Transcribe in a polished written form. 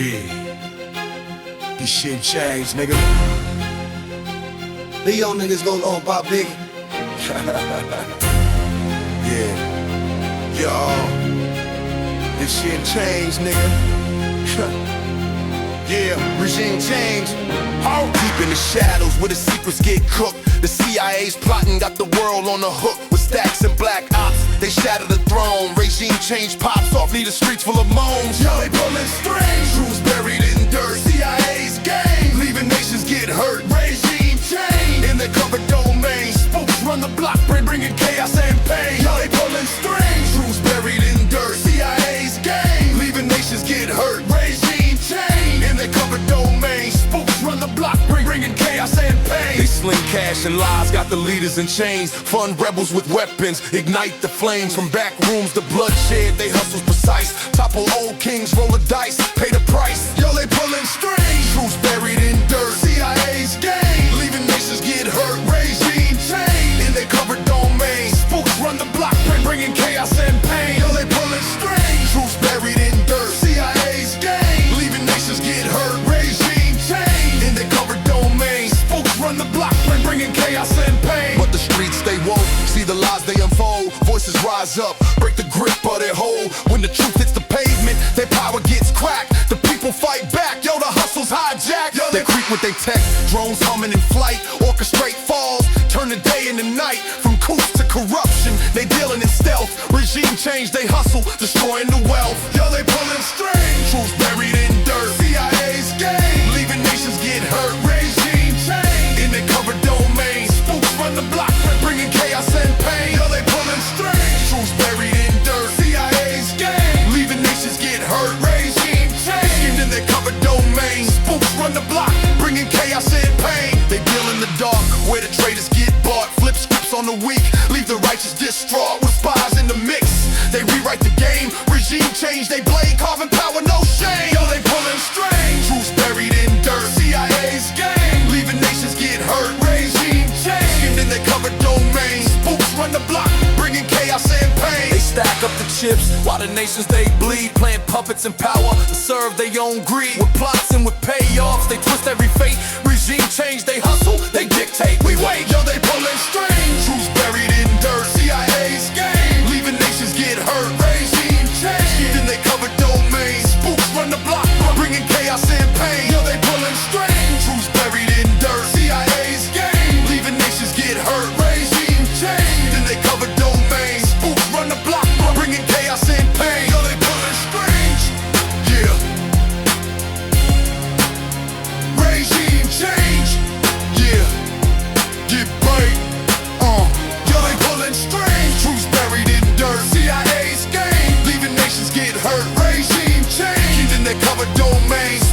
Yeah, this shit changed, nigga. The young niggas go on Bob Biggie. Yeah, y'all, this shit changed, nigga. Yeah, regime change. Deep in the shadows where the secrets get cooked. The CIA's plotting, got the world on the hook with stacks and black ops. They shatter the throne. Regime change pops off, leave the streets full of moans. Yo, they pulling strings, truths buried in dirt. CIA's game, leaving nations get hurt. Regime change in their covered domain. Spooks run the block, bringing chaos and pain. Yo, they pulling strings, truths buried in dirt. CIA's game, leaving nations get hurt. Regime change in their covered domain. Spooks run the block, bringing chaos and pain. They sling cash and lies, got the leaders in chains. Fund rebels with weapons, ignite the flames. From back rooms to bloodshed, they hustle's precise. Topple old kings, roll the dice, pay the price. Yo, they pulling strings, truths buried in dirt. CIA's game, leaving nations get hurt. Regime change in their covered domain. Spooks run the block, bringing chaos and pain. Yo, they pulling strings, truths buried in dirt. CIA's game, leaving nations get hurt. Regime change in their covered domain. Spooks run the block, bringing chaos and pain. But the streets stay woke, see the lies they unfold. Voices rise up, break the grip of their hold. When the truth hits the pavement, their power gets cracked. The people fight back, yo, the hustle's hijacked. Yo, they creep with their tech, drones humming in flight. Orchestrate falls, turn the day into night. From coups to corruption, they dealing in stealth. Regime change, they hustle, destroying the wealth. Yo, they pulling strings, truths buried in dirt. CIA's game, leaving nations get hurt. Regime change in their covered domain. Spooks run the block, bringing chaos and pain. Yo, they pulling strings, truths buried in dirt. CIA's game, leaving nations get hurt. Regime change in their covered domain. Spooks run the block, bringing chaos and pain. They deal in the dark, where the traitors get bought. Flip scripts on the weak, leave the righteous distraught. With spies in the mix, they rewrite the game. Regime change, they blade, carving power, no shame. Yo, they pulling strings, truths buried in dirt. CIA's game, leaving nations get hurt. Regime change in their covered domain. Spooks run the block, bringing chaos and pain. They stack up the chips while the nations they bleed, playing puppets in power to serve their own greed. With plots and with payoffs, they twist every fate. Regime change, they hustle, they dictate. We wait, yo, they pulling strings, truths buried in dirt. CIA's game, leaving nations get hurt. Regime change in their covered domain. Spooks run the block, bringing chaos and pain. Yo, they pulling strings, truths buried in dirt. CIA's game, leaving nations get hurt. Regime change in their covered domain. Spooks run the block, bringing chaos and pain. Yo, they pulling strings, yeah. Regime change, yeah. Get bait, yo, they pulling strings, truths buried in dirt. CIA's game, leaving nations get hurt. Regime change in their covered domains.